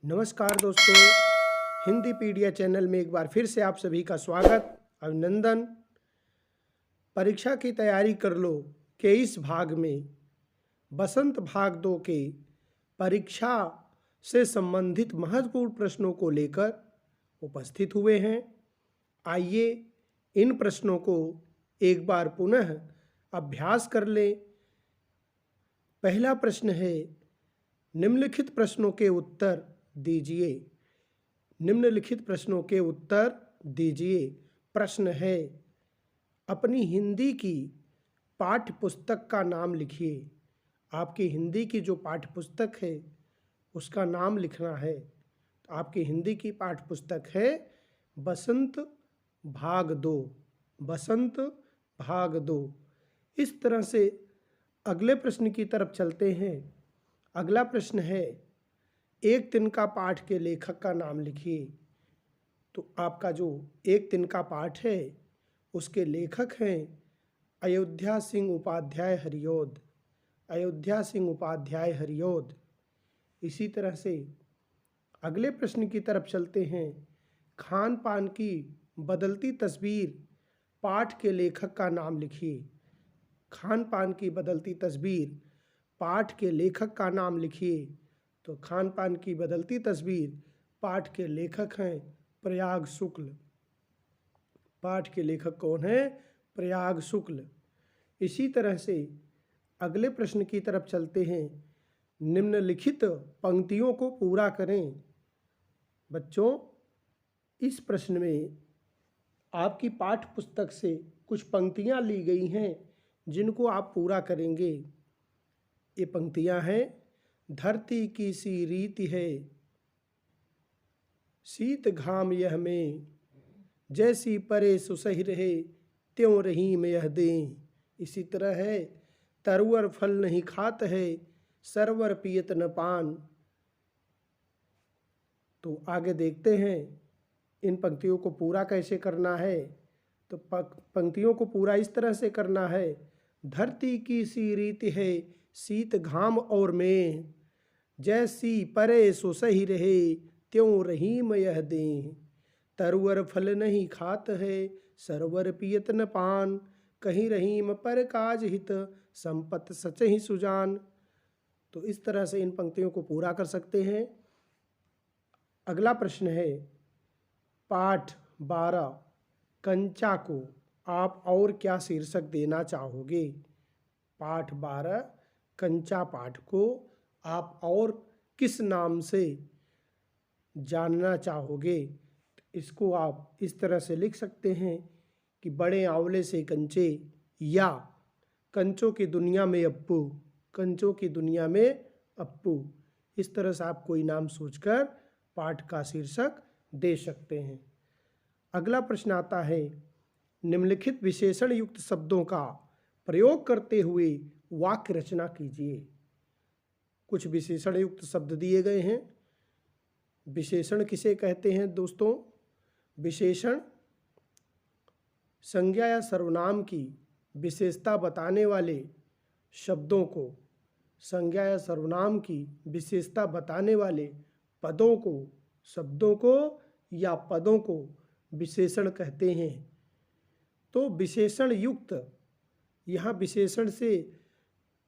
नमस्कार दोस्तों, हिंदी पीडिया चैनल में एक बार फिर से आप सभी का स्वागत, अभिनंदन। परीक्षा की तैयारी कर लो के इस भाग में बसंत भाग 2 के परीक्षा से संबंधित महत्वपूर्ण प्रश्नों को लेकर उपस्थित हुए हैं। आइए इन प्रश्नों को एक बार पुनः अभ्यास कर लें। पहला प्रश्न है, निम्नलिखित प्रश्नों के उत्तर दीजिए। निम्नलिखित प्रश्नों के उत्तर दीजिए। प्रश्न है, अपनी हिंदी की पाठ्य पुस्तक का नाम लिखिए। आपकी हिंदी की जो पाठ्य पुस्तक है उसका नाम लिखना है। तो आपकी हिंदी की पाठ्य पुस्तक है बसंत भाग 2। बसंत भाग 2। इस तरह से अगले प्रश्न की तरफ चलते हैं। अगला प्रश्न है, एक तिनका पाठ के लेखक का नाम लिखिए। तो आपका जो एक तिनका पाठ है उसके लेखक हैं अयोध्या सिंह उपाध्याय हरिऔध। अयोध्या सिंह उपाध्याय हरिऔध। इसी तरह से अगले प्रश्न की तरफ चलते हैं। खान पान की बदलती तस्वीर पाठ के लेखक का नाम लिखिए। खान पान की बदलती तस्वीर पाठ के लेखक का नाम लिखिए। तो खान पान की बदलती तस्वीर पाठ के लेखक हैं प्रयाग शुक्ल। पाठ के लेखक कौन है? प्रयाग शुक्ल। इसी तरह से अगले प्रश्न की तरफ चलते हैं। निम्नलिखित पंक्तियों को पूरा करें। बच्चों, इस प्रश्न में आपकी पाठ्य पुस्तक से कुछ पंक्तियां ली गई हैं जिनको आप पूरा करेंगे। ये पंक्तियां हैं, धरती की सी रीति है, शीत घाम यह में, जैसी परे सुसही रहे, त्यों रहीम यह दें। इसी तरह है, तरवर फल नहीं खात है, सरवर पियत न पान। तो आगे देखते हैं इन पंक्तियों को पूरा कैसे करना है। तो पंक्तियों को पूरा इस तरह से करना है, धरती की सी रीति है, शीत घाम और में, जैसी परे सो सही रहे, त्यों रहीम यह दें। तरवर फल नहीं खात है, सरवर पियत न पान, कहीं रहीम पर काज हित, संपत सच ही सुजान। तो इस तरह से इन पंक्तियों को पूरा कर सकते हैं। अगला प्रश्न है, पाठ 12 कंचा को आप और क्या शीर्षक देना चाहोगे? पाठ 12 कंचा पाठ को आप और किस नाम से जानना चाहोगे? इसको आप इस तरह से लिख सकते हैं कि बड़े आंवले से कंचे, या कंचों की दुनिया में अप्पू। कंचों की दुनिया में अप्पू। इस तरह से आप कोई नाम सोचकर पाठ का शीर्षक दे सकते हैं। अगला प्रश्न आता है, निम्नलिखित विशेषण युक्त शब्दों का प्रयोग करते हुए वाक्य रचना कीजिए। कुछ विशेषण युक्त शब्द दिए गए हैं। विशेषण किसे कहते हैं दोस्तों? विशेषण संज्ञा या सर्वनाम की विशेषता बताने वाले शब्दों को, संज्ञा या सर्वनाम की विशेषता बताने वाले पदों को, शब्दों को या पदों को विशेषण कहते हैं। तो विशेषण युक्त, यहाँ विशेषण से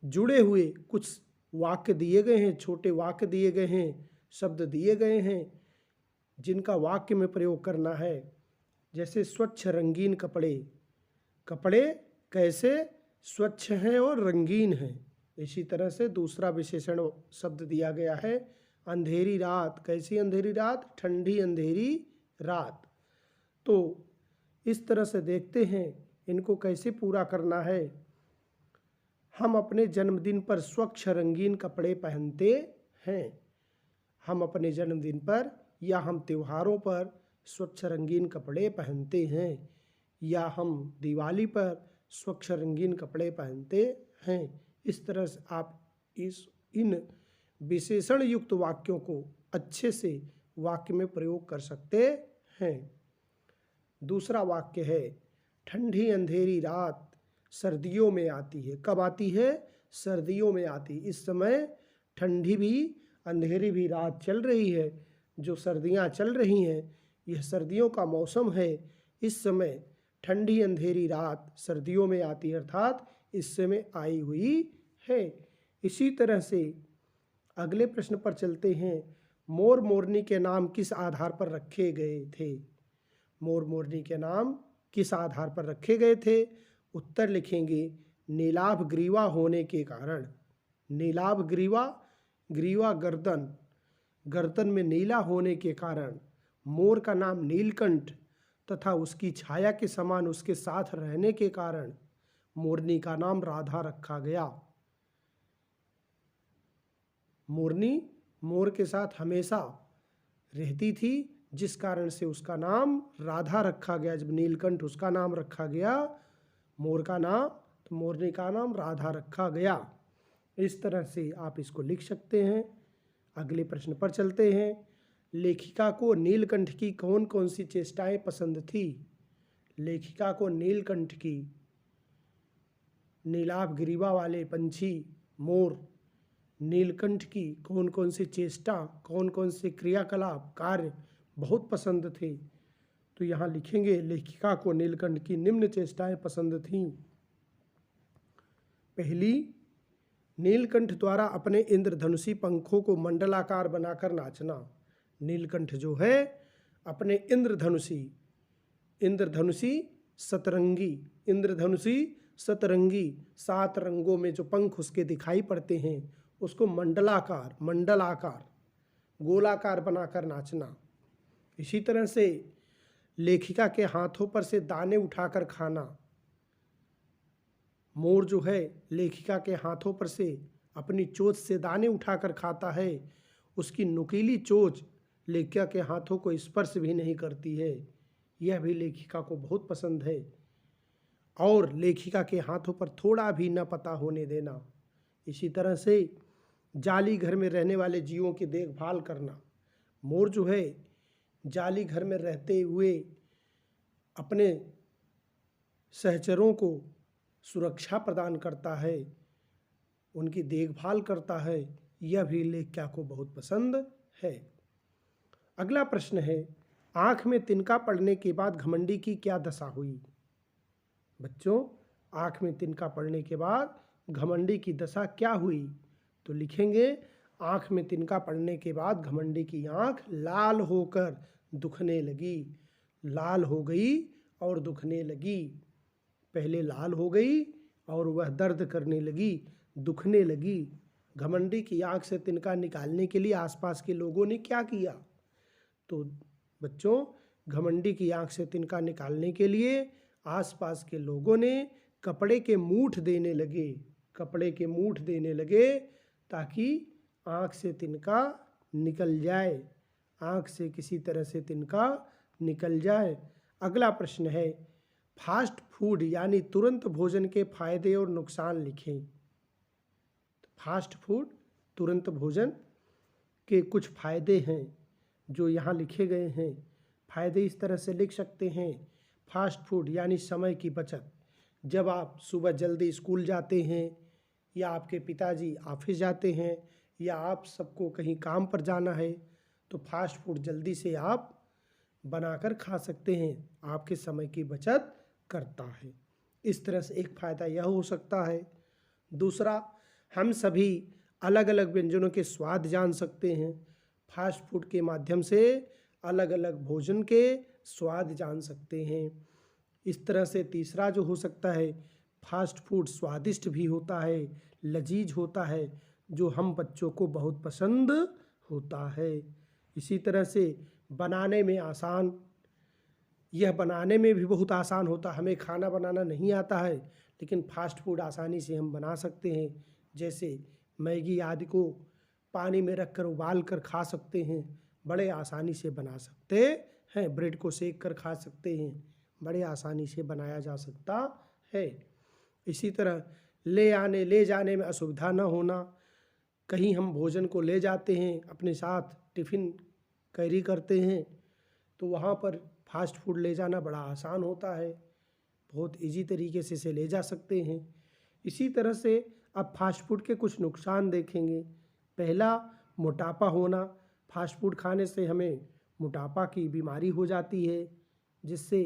जुड़े हुए कुछ वाक्य दिए गए हैं, छोटे वाक्य दिए गए हैं, शब्द दिए गए हैं जिनका वाक्य में प्रयोग करना है। जैसे स्वच्छ रंगीन कपड़े। कपड़े कैसे स्वच्छ हैं और रंगीन हैं। इसी तरह से दूसरा विशेषण शब्द दिया गया है, अंधेरी रात। कैसी अंधेरी रात? ठंडी अंधेरी रात। तो इस तरह से देखते हैं इनको कैसे पूरा करना है। हम अपने जन्मदिन पर स्वच्छ रंगीन कपड़े पहनते हैं। हम अपने जन्मदिन पर या हम त्योहारों पर स्वच्छ रंगीन कपड़े पहनते हैं, या हम दिवाली पर स्वच्छ रंगीन कपड़े पहनते हैं। इस तरह से आप इन विशेषण युक्त वाक्यों को अच्छे से वाक्य में प्रयोग कर सकते हैं। दूसरा वाक्य है, ठंडी अंधेरी रात सर्दियों में आती है। कब आती है? सर्दियों में आती। इस समय ठंडी भी अंधेरी भी रात चल रही है, जो सर्दियाँ चल रही हैं, यह सर्दियों का मौसम है। इस समय ठंडी अंधेरी रात सर्दियों में आती है, अर्थात इस समय आई हुई है। इसी तरह से अगले प्रश्न पर चलते हैं। मोर मोरनी के नाम किस आधार पर रखे गए थे? मोर मोरनी के नाम किस आधार पर रखे गए थे? उत्तर लिखेंगे नीलाभ ग्रीवा होने के कारण। नीलाभ ग्रीवा, ग्रीवा गर्दन, गर्दन में नीला होने के कारण मोर का नाम नीलकंठ तथा उसकी छाया के समान उसके साथ रहने के कारण मोरनी का नाम राधा रखा गया। मोरनी मोर के साथ हमेशा रहती थी, जिस कारण से उसका नाम राधा रखा गया। जब नीलकंठ उसका नाम रखा गया, मोर का नाम, तो मोरनी का नाम राधा रखा गया। इस तरह से आप इसको लिख सकते हैं। अगले प्रश्न पर चलते हैं। लेखिका को नीलकंठ की कौन कौन सी चेष्टाएं पसंद थी? लेखिका को नीलकंठ की, नीलाभ ग्रीवा वाले पंछी मोर, नीलकंठ की कौन कौन सी चेष्टा, कौन कौन से क्रियाकलाप, कार्य बहुत पसंद थे? तो यहाँ लिखेंगे लेखिका को नीलकंठ की निम्न चेष्टाएं पसंद थीं। पहली, नीलकंठ द्वारा अपने इंद्रधनुषी पंखों को मंडलाकार बनाकर नाचना। नीलकंठ जो है अपने इंद्रधनुषी सतरंगी 7 रंगों में जो पंख उसके दिखाई पड़ते हैं, उसको मंडलाकार गोलाकार बनाकर नाचना। इसी तरह से लेखिका के हाथों पर से दाने उठाकर खाना। मोर जो है लेखिका के हाथों पर से अपनी चोंच से दाने उठाकर खाता है। उसकी नुकीली चोंच लेखिका के हाथों को स्पर्श भी नहीं करती है। यह भी लेखिका को बहुत पसंद है। और लेखिका के हाथों पर थोड़ा भी न पता होने देना। इसी तरह से जाली घर में रहने वाले जीवों की देखभाल करना। मोर जो है जाली घर में रहते हुए अपने सहचरों को सुरक्षा प्रदान करता है, उनकी देखभाल करता है। यह भी लेखिका को बहुत पसंद है। अगला प्रश्न है, आँख में तिनका पड़ने के बाद घमंडी की क्या दशा हुई? बच्चों, आँख में तिनका पड़ने के बाद घमंडी की दशा क्या हुई? तो लिखेंगे आँख में तिनका पड़ने के बाद घमंडी की आँख लाल होकर दुखने लगी। लाल हो गई और दुखने लगी। पहले लाल हो गई और वह दर्द करने लगी, दुखने लगी। घमंडी की आँख से तिनका निकालने के लिए आसपास के लोगों ने क्या किया? तो बच्चों, घमंडी की आँख से तिनका निकालने के लिए आसपास के लोगों ने कपड़े के मूठ देने लगे ताकि आँख से तिनका निकल जाए, आँख से किसी तरह से तिनका निकल जाए। अगला प्रश्न है, फास्ट फूड यानी तुरंत भोजन के फायदे और नुकसान लिखें। फास्ट फूड, तुरंत भोजन के कुछ फायदे हैं जो यहाँ लिखे गए हैं। फायदे इस तरह से लिख सकते हैं। फास्ट फूड यानी समय की बचत। जब आप सुबह जल्दी स्कूल जाते हैं या आपके पिताजी ऑफिस जाते हैं या आप सबको कहीं काम पर जाना है, तो फास्ट फूड जल्दी से आप बनाकर खा सकते हैं, आपके समय की बचत करता है। इस तरह से एक फ़ायदा यह हो सकता है। दूसरा, हम सभी अलग अलग व्यंजनों के स्वाद जान सकते हैं। फास्ट फूड के माध्यम से अलग अलग भोजन के स्वाद जान सकते हैं। इस तरह से तीसरा जो हो सकता है, फास्ट फूड स्वादिष्ट भी होता है, लजीज होता है, जो हम बच्चों को बहुत पसंद होता है। इसी तरह से बनाने में आसान, यह बनाने में भी बहुत आसान होता है। हमें खाना बनाना नहीं आता है, लेकिन फास्ट फूड आसानी से हम बना सकते हैं। जैसे मैगी आदि को पानी में रख कर उबाल कर खा सकते हैं, बड़े आसानी से बना सकते हैं। ब्रेड को सेक कर खा सकते हैं, बड़े आसानी से बनाया जा सकता है। इसी तरह ले जाने में असुविधा न होना। कहीं हम भोजन को ले जाते हैं, अपने साथ टिफ़िन कैरी करते हैं, तो वहाँ पर फास्ट फूड ले जाना बड़ा आसान होता है। बहुत इजी तरीके से इसे ले जा सकते हैं। इसी तरह से अब फास्ट फूड के कुछ नुकसान देखेंगे। पहला, मोटापा होना, फास्ट फूड खाने से हमें मोटापा की बीमारी हो जाती है, जिससे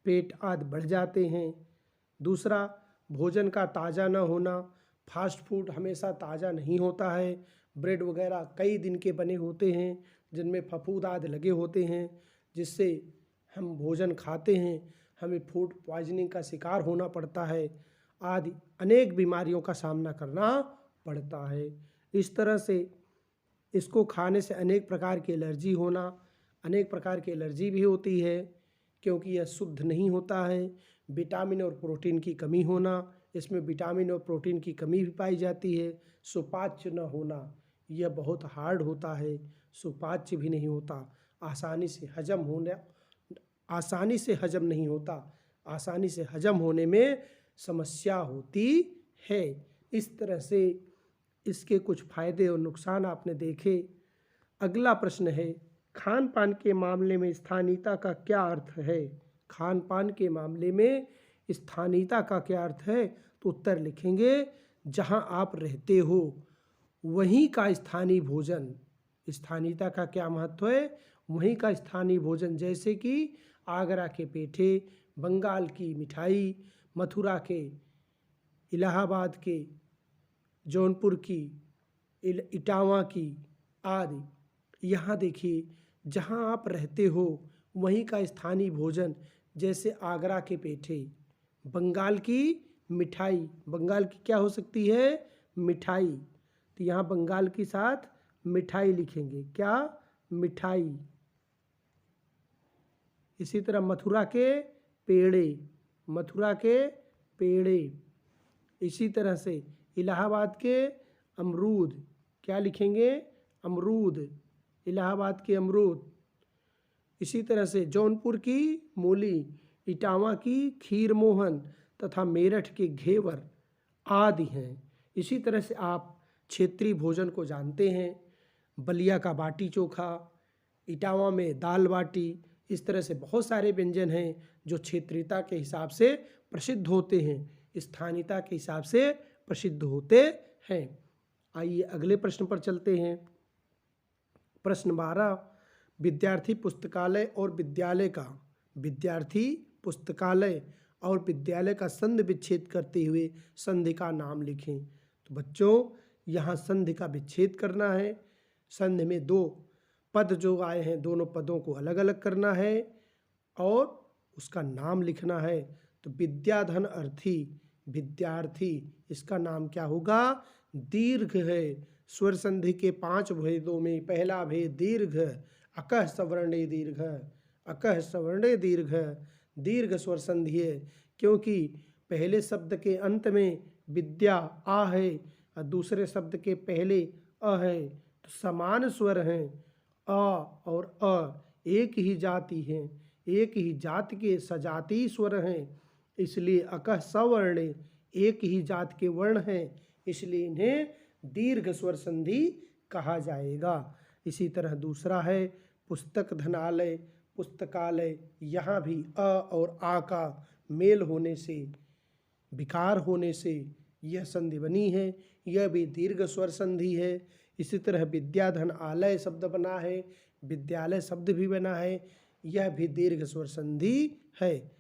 पेट आदि बढ़ जाते हैं। दूसरा, भोजन का ताज़ा न होना, फास्ट फूड हमेशा ताज़ा नहीं होता है, ब्रेड वगैरह कई दिन के बने होते हैं जिनमें फफूंद आदि लगे होते हैं, जिससे हम भोजन खाते हैं हमें फूड पॉइजनिंग का शिकार होना पड़ता है, आदि अनेक बीमारियों का सामना करना पड़ता है। इस तरह से इसको खाने से अनेक प्रकार की एलर्जी होना, अनेक प्रकार की एलर्जी भी होती है क्योंकि यह शुद्ध नहीं होता है। विटामिन और प्रोटीन की कमी होना, इसमें विटामिन और प्रोटीन की कमी भी पाई जाती है। सुपाच्य न होना, यह बहुत हार्ड होता है, सुपाच्य भी नहीं होता, आसानी से हजम नहीं होता, आसानी से हजम होने में समस्या होती है। इस तरह से इसके कुछ फायदे और नुकसान आपने देखे। अगला प्रश्न है, खान पान के मामले में स्थानीयता का क्या अर्थ है? खान पान के मामले में स्थानीयता का क्या अर्थ है? तो उत्तर लिखेंगे, जहां आप रहते हो वहीं का स्थानीय भोजन। स्थानीयता का क्या महत्व है? वहीं का स्थानीय भोजन, जैसे कि आगरा के पेठे, बंगाल की मिठाई, मथुरा के, इलाहाबाद के, जौनपुर की, इटावा की आदि। यहाँ देखिए, जहाँ आप रहते हो वहीं का स्थानीय भोजन, जैसे आगरा के पेठे, बंगाल की मिठाई, बंगाल की क्या हो सकती है? मिठाई। तो यहाँ बंगाल के साथ मिठाई लिखेंगे, क्या? मिठाई। इसी तरह मथुरा के पेड़े, मथुरा के पेड़े। इसी तरह से इलाहाबाद के अमरूद, क्या लिखेंगे? अमरूद, इलाहाबाद के अमरूद। इसी तरह से जौनपुर की मूली, इटावा की खीर मोहन तथा मेरठ के घेवर आदि हैं। इसी तरह से आप क्षेत्रीय भोजन को जानते हैं, बलिया का बाटी चोखा, इटावा में दाल बाटी। इस तरह से बहुत सारे व्यंजन हैं जो क्षेत्रीयता के हिसाब से प्रसिद्ध होते हैं, स्थानीयता के हिसाब से प्रसिद्ध होते हैं। आइए अगले प्रश्न पर चलते हैं। प्रश्न 12, विद्यार्थी पुस्तकालय और विद्यालय का संधि विच्छेद करते हुए संधि का नाम लिखें। तो बच्चों, यहाँ संधि का विच्छेद करना है। संधि में दो पद जो आए हैं, दोनों पदों को अलग अलग करना है और उसका नाम लिखना है। तो विद्याधन अर्थी, विद्यार्थी, इसका नाम क्या होगा? दीर्घ है। स्वर संधि के 5 भेदों में पहला भेद दीर्घ, अकः सवर्णे दीर्घ, अकः सवर्णे दीर्घ, दीर्घ स्वर संधि है, क्योंकि पहले शब्द के अंत में विद्या आ है और दूसरे शब्द के पहले अ है, तो समान स्वर हैं। अ और अ एक ही जाति हैं, एक ही जाति के सजातीय स्वर हैं, इसलिए अकः सवर्ण एक ही जाति के वर्ण हैं, इसलिए इन्हें दीर्घ स्वर संधि कहा जाएगा। इसी तरह दूसरा है पुस्तक धनालय, पुस्तकालय। यहाँ भी अ और आ का मेल होने से, विकार होने से यह संधि बनी है, यह भी दीर्घ स्वर संधि है। इसी तरह विद्याधन आलय शब्द बना है, विद्यालय शब्द भी बना है, यह भी दीर्घ स्वर संधि है।